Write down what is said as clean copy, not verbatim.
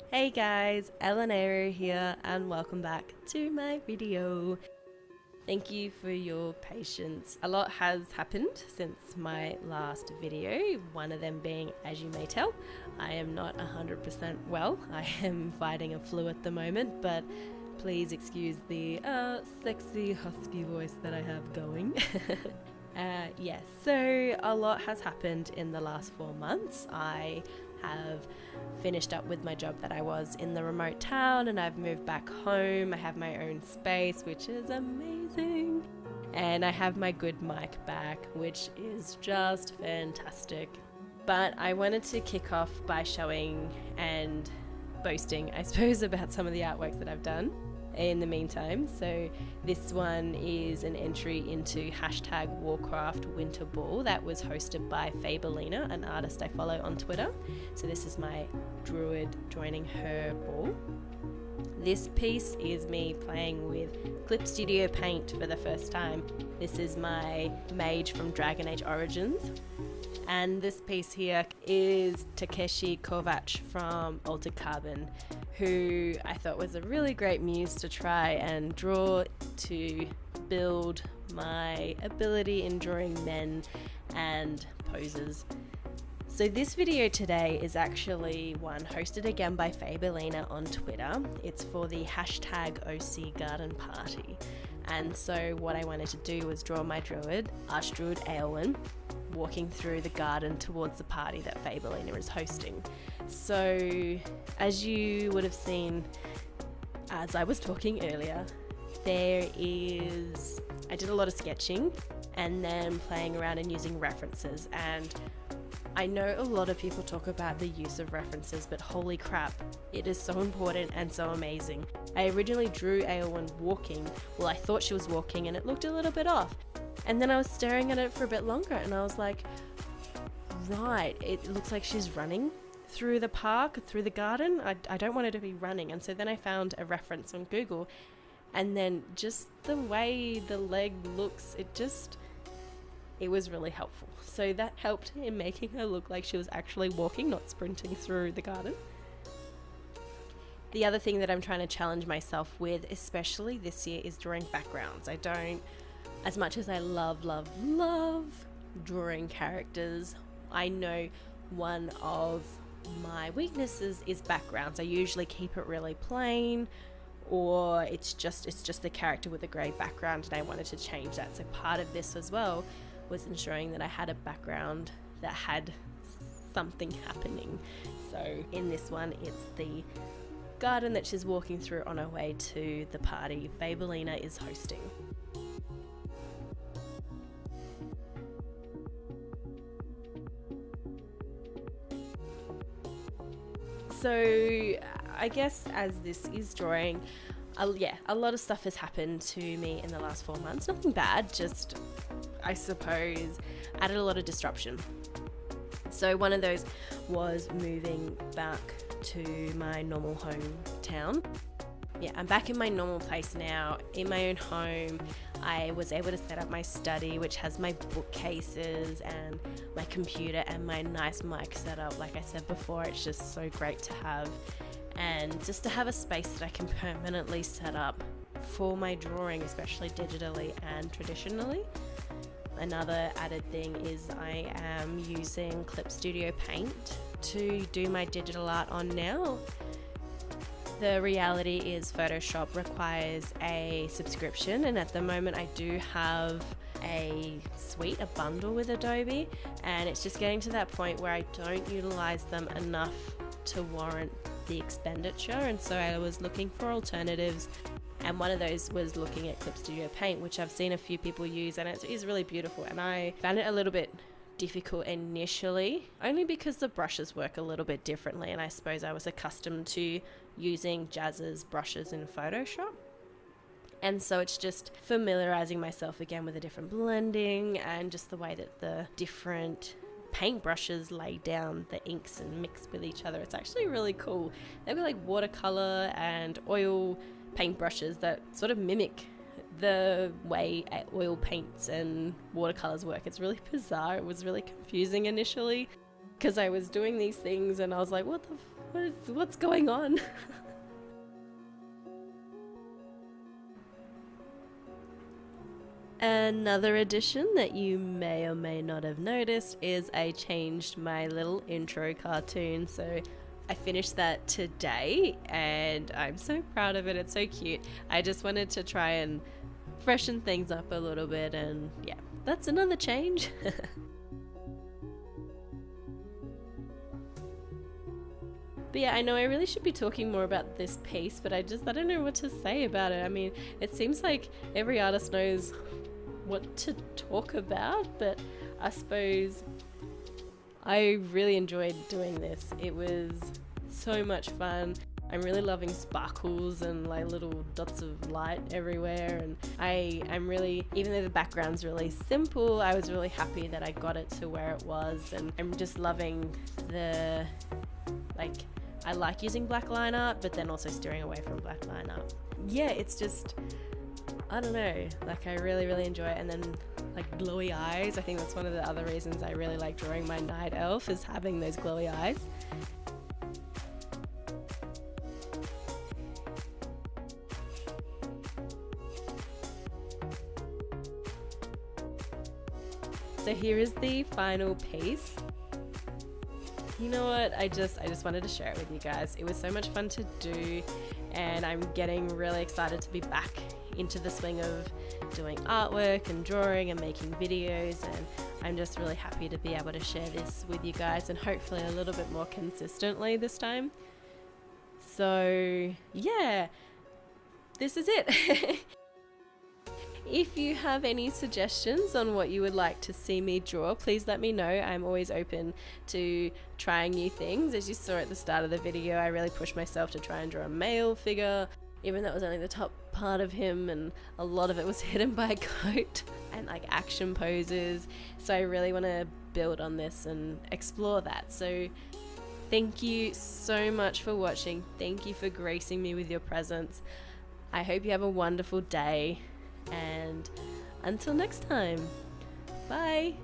Hey guys, Eleanor here and welcome back to my video. Thank you for your patience. A lot has happened since my last video, one of them being, as you may tell, I am not 100% well. I am fighting a flu at the moment, but please excuse the sexy husky voice that I have going. Yes, so a lot has happened in the last 4 months. I have finished up with my job that I was in the remote town and I've moved back home. I have my own space, which is amazing. And I have my good mic back, which is just fantastic. But I wanted to kick off by showing and boasting, I suppose, about some of the artworks that I've done in the meantime. So this one is an entry into hashtag Warcraft Winter Ball that was hosted by Fabelina, an artist I follow on Twitter. So this is my druid joining her ball. This piece is me playing with Clip Studio Paint for the first time. This is my mage from Dragon Age Origins. And this piece here is Takeshi Kovacs from Altered Carbon, who I thought was a really great muse to try and draw to build my ability in drawing men and poses. So this video today is actually one hosted again by Fabelina on Twitter. It's for the hashtag OC Garden Party. And so what I wanted to do was draw my druid, Archdruid Eowyn, walking through the garden towards the party that Fabelina is hosting. So as you would have seen as I was talking earlier, I did a lot of sketching and then playing around and using references. And I know a lot of people talk about the use of references, but holy crap, it is so important and so amazing. I originally drew Eowyn walking. Well, I thought she was walking and it looked a little bit off. And then I was staring at it for a bit longer and I was like, right, it looks like she's running through the park, through the garden. I don't want her to be running. And so then I found a reference on Google, and then just the way the leg looks, it was really helpful. So that helped in making her look like she was actually walking, not sprinting through the garden. The other thing that I'm trying to challenge myself with, especially this year, is drawing backgrounds. As much as I love drawing characters, I know one of my weaknesses is backgrounds. I usually keep it really plain, or it's just the character with a grey background, and I wanted to change that. So part of this as well was ensuring that I had a background that had something happening. So in this one, it's the garden that she's walking through on her way to the party Fabelina is hosting. So I guess as this is drawing, a lot of stuff has happened to me in the last 4 months. Nothing bad, just I suppose added a lot of disruption. So one of those was moving back to my normal hometown. Yeah, I'm back in my normal place now, in my own home. I was able to set up my study, which has my bookcases and my computer and my nice mic set up. Like I said before, it's just so great to have. And just to have a space that I can permanently set up for my drawing, especially digitally and traditionally. Another added thing is I am using Clip Studio Paint to do my digital art on now. The reality is Photoshop requires a subscription, and at the moment I do have a suite, a bundle with Adobe, and it's just getting to that point where I don't utilize them enough to warrant the expenditure, and so I was looking for alternatives, and one of those was looking at Clip Studio Paint, which I've seen a few people use, and it is really beautiful, and I found it a little bit difficult initially, only because the brushes work a little bit differently, and I suppose I was accustomed to using Jazz's brushes in Photoshop. And so it's just familiarizing myself again with a different blending and just the way that the different paint brushes lay down the inks and mix with each other. It's actually really cool. They've got like watercolor and oil paint brushes that sort of mimic the way oil paints and watercolors work. It's really bizarre. It was really confusing initially because I was doing these things and I was like, what the What's going on? Another addition that you may or may not have noticed is I changed my little intro cartoon. So I finished that today and I'm so proud of it. It's so cute. I just wanted to try and freshen things up a little bit, and yeah, that's another change. But yeah, I know I really should be talking more about this piece, but I don't know what to say about it. I mean, it seems like every artist knows what to talk about, but I suppose I really enjoyed doing this. It was so much fun. I'm really loving sparkles and like little dots of light everywhere, and I'm really, even though the background's really simple, I was really happy that I got it to where it was, and I'm just loving the, like, I like using black line art, but then also steering away from black line art. Yeah, it's just, I don't know, like I really enjoy it. And then like glowy eyes, I think that's one of the other reasons I really like drawing my night elf, is having those glowy eyes. So here is the final piece. You know what, I just wanted to share it with you guys. It was so much fun to do, and I'm getting really excited to be back into the swing of doing artwork and drawing and making videos, and I'm just really happy to be able to share this with you guys, and hopefully a little bit more consistently this time. So yeah, this is it. If you have any suggestions on what you would like to see me draw, please let me know. I'm always open to trying new things. As you saw at the start of the video, I really pushed myself to try and draw a male figure, even though it was only the top part of him, and a lot of it was hidden by a coat and like action poses. So I really want to build on this and explore that. So thank you so much for watching. Thank you for gracing me with your presence. I hope you have a wonderful day. And until next time, bye.